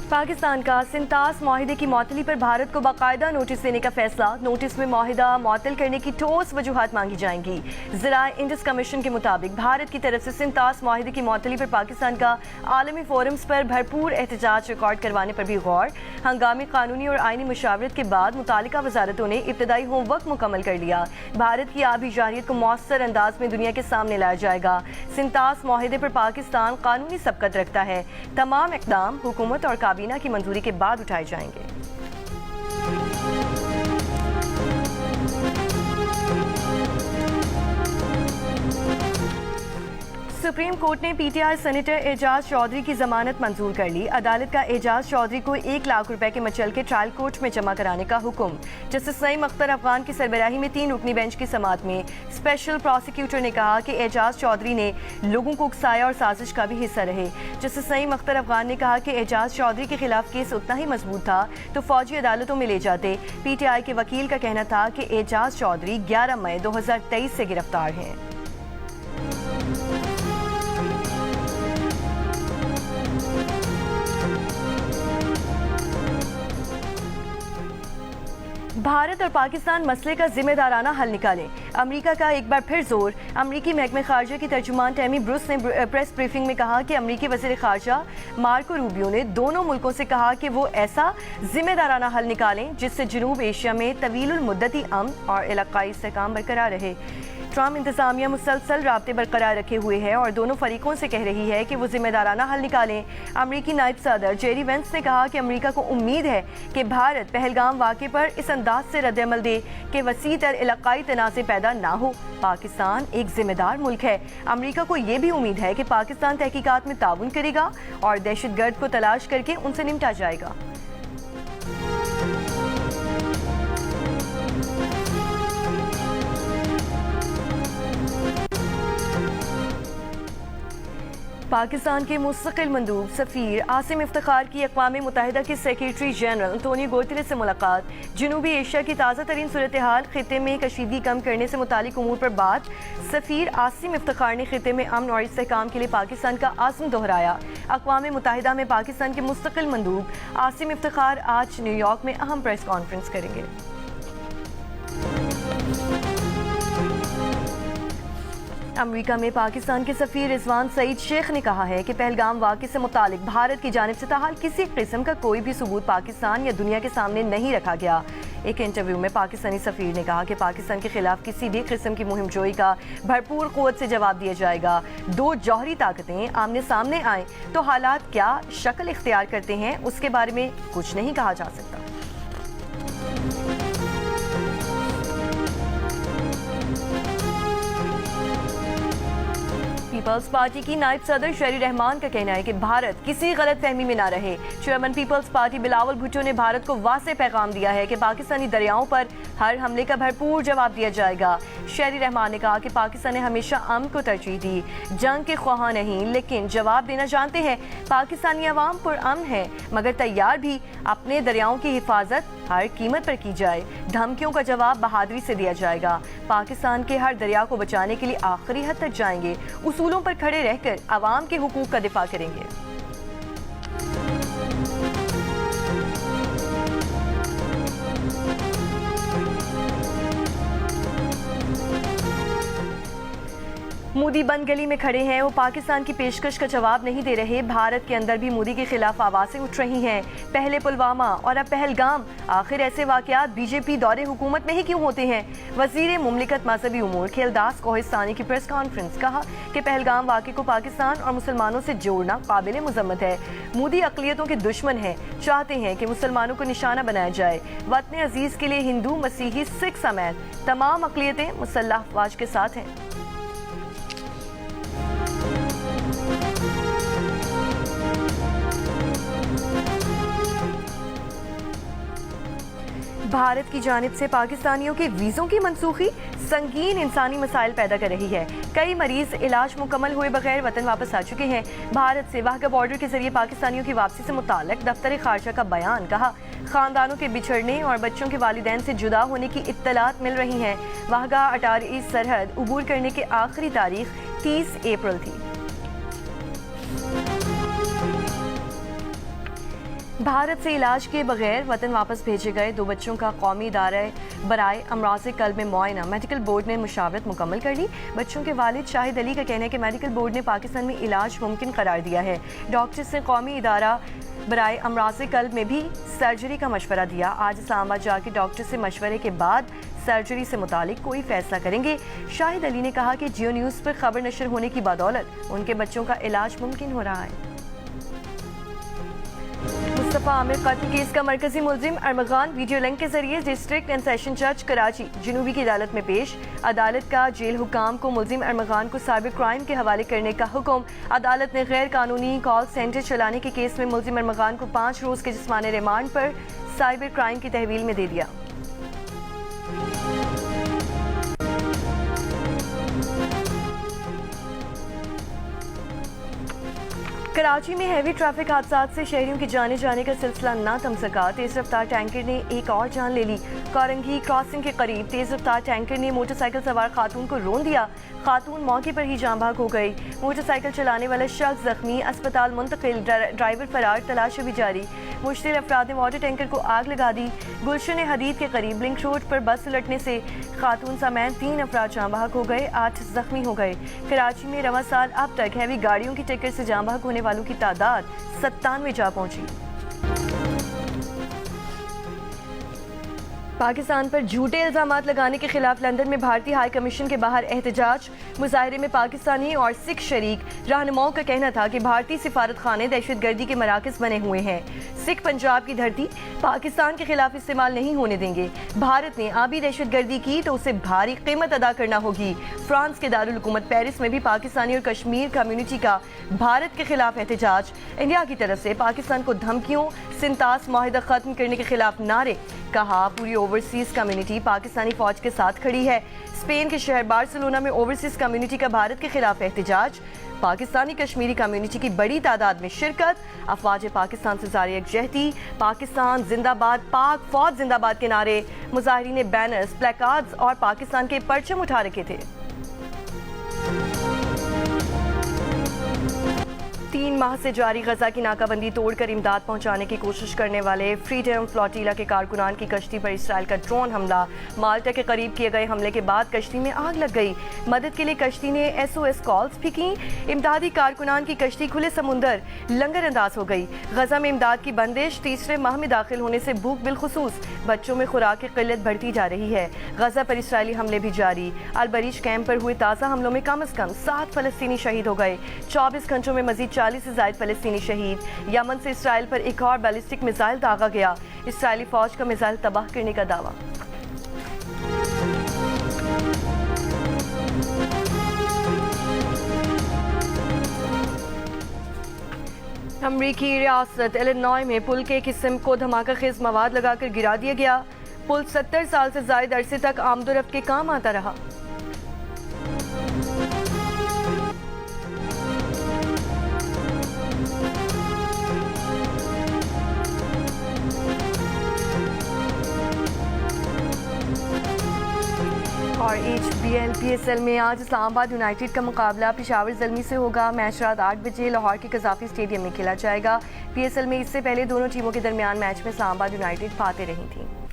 पाकिस्तान का सिंतास माहिदे की मअतली पर भारत को बाकायदा नोटिस देने का फैसला। नोटिस में माहिदा मुअत्तल करने की ठोस वजूहात मांगी जाएंगी। ज़राए इंडस कमीशन के मुताबिक भारत की तरफ से सिंतास माहिदे की मअतली पर पाकिस्तान का आलमी फोरम्स पर भरपूर एहतजाज रिकॉर्ड करवाने पर भी गौर। हंगामी कानूनी और आईनी मुशावरत के बाद मुतालिका वजारतों ने इब्तदाई होमवर्क मुकम्मल कर लिया। भारत की आबी जारियत को मौसर अंदाज में दुनिया के सामने लाया जाएगा। सिंतास माहिदे पर पाकिस्तान कानूनी सबकत रखता है। तमाम इक़दाम हुकूमत और काबीना की मंजूरी के बाद उठाए जाएंगे। सुप्रीम कोर्ट ने पीटीआई सेनेटर एजाज चौधरी की जमानत मंजूर कर ली। अदालत का एजाज चौधरी को 1 लाख रुपए के मचल के ट्रायल कोर्ट में जमा कराने का हुक्म। जस्टिस नईम अख्तर अफगान की सरबराही में 3 रुकनी बेंच की समाअत में स्पेशल प्रोसिक्यूटर ने कहा कि एजाज चौधरी ने लोगों को उकसाया और साजिश का भी हिस्सा रहे। जस्टिस नईम अख्तर अफगान ने कहा कि एजाज चौधरी के खिलाफ केस उतना ही मजबूत था तो फौजी अदालतों में ले जाते। पीटीआई के वकील का कहना था कि एजाज चौधरी 11 मई 2023 से गिरफ्तार हैं। भारत और पाकिस्तान मसले का जिम्मेदाराना हल निकालें। अमेरिका का एक बार फिर जोर। अमेरिकी महकमे खारजा की तर्जुमान टैमी ब्रूस ने प्रेस ब्रीफिंग में कहा कि अमेरिकी वज़ीर खारजा मार्को रूबियो ने दोनों मुल्कों से कहा कि वो ऐसा जिम्मेदाराना हल निकालें जिससे जनूब एशिया में तवीलुल मुद्दती अमन और इलाकाई इस्तेहकाम बरकरार रहे। ट्रम्प इंतजामिया मुसलसल राब्ते बरकरार रखे हुए है और दोनों फरीकों से कह रही है कि वो जिम्मेदाराना हल निकालें। अमरीकी नायब सदर जेरी वेंस ने कहा कि अमरीका को उम्मीद है कि भारत पहलगाम वाक़े पर इस अंदाज से रद्द-ए-अमल दे कि वसी तर इलाकाई तनाज़े पैदा ना हो। पाकिस्तान एक जिम्मेदार मुल्क है। अमरीका को ये भी उम्मीद है कि पाकिस्तान तहकीकात में ताउन करेगा और दहशतगर्द को तलाश करके उनसे निपटा जाएगा। पाकिस्तान के मुस्तकिल मंदूब सफ़ीर आसिम इफ्तिखार की अक़वाम मुत्तहिदा के सेक्रेटरी जनरल एंटोनियो गुतेरेस से मुलाकात। जनूबी एशिया की ताज़ा तरीन सूरत हाल, खित्ते में कशीदगी कम करने से मुतालिक उमूर पर बात। सफ़ीर आसिम इफ्तिखार ने खित्ते में अमन और इस्तेहकाम के लिए पाकिस्तान का आज़म दोहराया। अक़वाम मुत्तहिदा में पाकिस्तान के मुस्तकिल मंदूब आसिम इफ्तिखार आज न्यूयॉर्क में अहम प्रेस कॉन्फ्रेंस करेंगे। अमेरिका में पाकिस्तान के सफ़ीर रिजवान सईद शेख ने कहा है कि पहलगाम वाक़े से मुतालिक भारत की जानिब से ताहाल किसी किस्म का कोई भी सबूत पाकिस्तान या दुनिया के सामने नहीं रखा गया। एक इंटरव्यू में पाकिस्तानी सफ़ीर ने कहा कि पाकिस्तान के खिलाफ किसी भी किस्म की मुहिम जोई का भरपूर क़ुव्वत से जवाब दिया जाएगा। दो जौहरी ताकतें आमने सामने आएँ तो हालात क्या शक्ल इख्तियार करते हैं उसके बारे में कुछ नहीं कहा जा सकता। पीपल्स पार्टी की नायब सदर शेरी रहमान का कहना है कि भारत किसी गलत फहमी में ना रहे। चेयरमैन पीपल्स पार्टी बिलावल भुट्टो ने भारत को वाज़ेह पैगाम दिया है कि पाकिस्तानी दरियाओं पर हर हमले का भरपूर जवाब दिया जाएगा। शेरी रहमान ने कहा कि पाकिस्तान ने हमेशा अमन को तरजीह दी, जंग के ख्वाह नहीं, लेकिन जवाब देना जानते हैं। पाकिस्तानी अवाम पुरअमन है मगर तैयार भी। अपने दरियाओं की हिफाजत हर कीमत पर की जाए। धमकियों का जवाब बहादुरी से दिया जाएगा। पाकिस्तान के हर दरिया को बचाने के लिए आखिरी हद तक जाएंगे। उसूलों पर खड़े रहकर अवाम के हुकूक का दिफा करेंगे। मोदी बंद गली में खड़े हैं, वो पाकिस्तान की पेशकश का जवाब नहीं दे रहे। भारत के अंदर भी मोदी के खिलाफ आवाज़ें उठ रही हैं। पहले पुलवामा और अब पहलगाम। आखिर ऐसे वाक़यात बीजेपी दौरे हुकूमत में ही क्यों होते हैं? वज़ीर मुमलिकत मजहबी उमूर खिलदास कोहिस्तानी की प्रेस कॉन्फ्रेंस। कहा कि पहलगाम वाक़े को पाकिस्तान और मुसलमानों से जोड़ना काबिल मुज़म्मत है। मोदी अक़लियतों के दुश्मन हैं, चाहते हैं कि मुसलमानों को निशाना बनाया जाए। वतन अजीज़ के लिए हिंदू, मसीही, सिख समेत तमाम अक़लियतें मुसल्लह अफ़वाज के साथ हैं। भारत की जानिब से पाकिस्तानियों के वीज़ों की मनसूखी संगीन इंसानी मसाइल पैदा कर रही है। कई मरीज इलाज मुकम्मल हुए बगैर वतन वापस आ चुके हैं। भारत से वाहगा बॉर्डर के जरिए पाकिस्तानियों की वापसी से मुताल्लिक दफ्तर खारजा का बयान। कहा, खानदानों के बिछड़ने और बच्चों के वालिदैन से जुदा होने की इत्तलात मिल रही हैं। वाहगा अटारी सरहद उबूर करने की आखिरी तारीख 30 अप्रैल थी। भारत से इलाज के बगैर वतन वापस भेजे गए 2 बच्चों का कौमी इदारा बराए अमराज़ कल्ब में मुआयना। मेडिकल बोर्ड ने मुशावरत मुकम्मल कर ली। बच्चों के वालिद शाहिद अली का कहना है कि मेडिकल बोर्ड ने पाकिस्तान में इलाज मुमकिन करार दिया है। डॉक्टर्स ने कौमी इदारा बराए अमराज़ कल्ब में भी सर्जरी का मशवरा दिया। आज इस्लामाबाद जाके डॉक्टर से मशवरे के बाद सर्जरी से मुतालिक कोई फैसला करेंगे। शाहिद अली ने कहा कि जियो न्यूज़ पर खबर नशर होने की बदौलत उनके बच्चों का इलाज मुमकिन हो रहा है। मुस्तफा आमिर कत्ल केस का मरकजी मुलजिम अरमगान वीडियो लिंक के जरिए डिस्ट्रिक्ट एंड सेशन जज कराची जनूबी की अदालत में पेश। अदालत का जेल हुकाम को मुलजिम अरमगान को साइबर क्राइम के हवाले करने का हुक्म। अदालत ने गैर कानूनी कॉल सेंटर चलाने के केस में मुलजिम अरमगान को 5 रोज के जिस्मानी रिमांड पर साइबर क्राइम की तहवील में दे दिया। कराची में हैवी ट्रैफिक हादसात से शहरियों की जाने जाने का सिलसिला ना थम सका। तेज रफ्तार टैंकर ने एक और जान ले ली। कारंगी क्रॉसिंग के करीब तेज रफ्तार टैंकर ने मोटरसाइकिल सवार खातून को रोन दिया। खातून मौके पर ही जान भाग हो गई। मोटरसाइकिल चलाने वाला शख्स जख्मी, अस्पताल मुंतकिल, ड्राइवर फरार, तलाश अभी जारी। मुश्तिल अफराद ने वाटर टैंकर को आग लगा दी। गुलशन हदीद के करीब लिंक रोड पर बस उलटने से खातून समेत 3 अफराद जान भाग हो गए, 8 जख्मी हो गए। कराची में रवां साल अब तक हैवी गाड़ियों की टक्कर से जान भाग होने वालों की तादाद 97 जा पहुंची। पाकिस्तान पर झूठे इल्जामात लगाने के खिलाफ लंदन में भारतीय हाई कमीशन के बाहर एहतजाज। मुजाहरे में पाकिस्तानी और सिख शरीक रहनुमाओं का कहना था कि भारतीय सिफारत खाने दहशत गर्दी के मराकज बने हुए हैं। सिख पंजाब की धरती पाकिस्तान के खिलाफ इस्तेमाल नहीं होने देंगे। भारत ने आबी दहशत गर्दी की तो उसे भारी कीमत अदा करना होगी। फ्रांस के दारुल हुकूमत पेरिस में भी पाकिस्तानी और कश्मीर कम्युनिटी का भारत के खिलाफ एहतजाज। इंडिया की तरफ से पाकिस्तान को धमकियों, सिंतास माहिदा खत्म करने के खिलाफ नारे। कहा पूरी ओवरसीज कम्युनिटी पाकिस्तानी फौज के साथ खड़ी है। स्पेन के शहर बार्सिलोना में ओवरसीज कम्युनिटी का भारत के खिलाफ एहतजाज। पाकिस्तानी कश्मीरी कम्युनिटी की बड़ी तादाद में शिरकत। अफवाज पाकिस्तान से जारी यकजहती। पाकिस्तान जिंदाबाद, पाक फौज जिंदाबाद के नारे। मुजाहिरीन ने बैनर्स, प्लेकार्ड्स और पाकिस्तान के परचम उठा रखे थे। 3 माह से जारी गजा की नाकाबंदी तोड़कर इमदाद पहुंचाने की कोशिश करने वाले फ्रीडम फ्लोटीला के कारकुनान की कश्ती पर इसराइल का ड्रोन हमला। माल्टा के करीब किए गए हमले के बाद कश्ती में आग लग गई। मदद के लिए कश्ती ने SOS कॉल्स भी की। इमदादी कारकुनान की कश्ती खुले समुंदर लंगर अंदाज हो गई। गजा में इमदाद की बंदिश 3रे माह में दाखिल होने से भूख बिलखुसूस बच्चों में खुराक की किल्लत बढ़ती जा रही है। गजा पर इसराइली हमले भी जारी। अल-बरीज कैंप पर हुए ताज़ा हमलों में कम से कम 7 फलस्तीनी शहीद हो गए। 24 घंटों में मजीद 40 से ज़ायद फलस्तीनी शहीद। यमन से इसराइल पर एक और बैलिस्टिक मिसाइल दागा गया। इसराइली फौज का मिसाइल तबाह करने का दावा। अमरीकी रियासत इलिनॉय में पुल के एक हिस्से को धमाका खेज मवाद लगाकर गिरा दिया गया। पुल 70 साल से ज़ायद अरसे तक आमदोरफ्त के काम आता रहा। और HBL PSL में आज इस्लामाबाद यूनाइटेड का मुकाबला पेशावर ज़ल्मी से होगा। मैच रात 8 बजे लाहौर के कज़ाफ़ी स्टेडियम में खेला जाएगा। PSL में इससे पहले दोनों टीमों के दरमियान मैच में इस्लामाबाद यूनाइटेड फाते रही थी।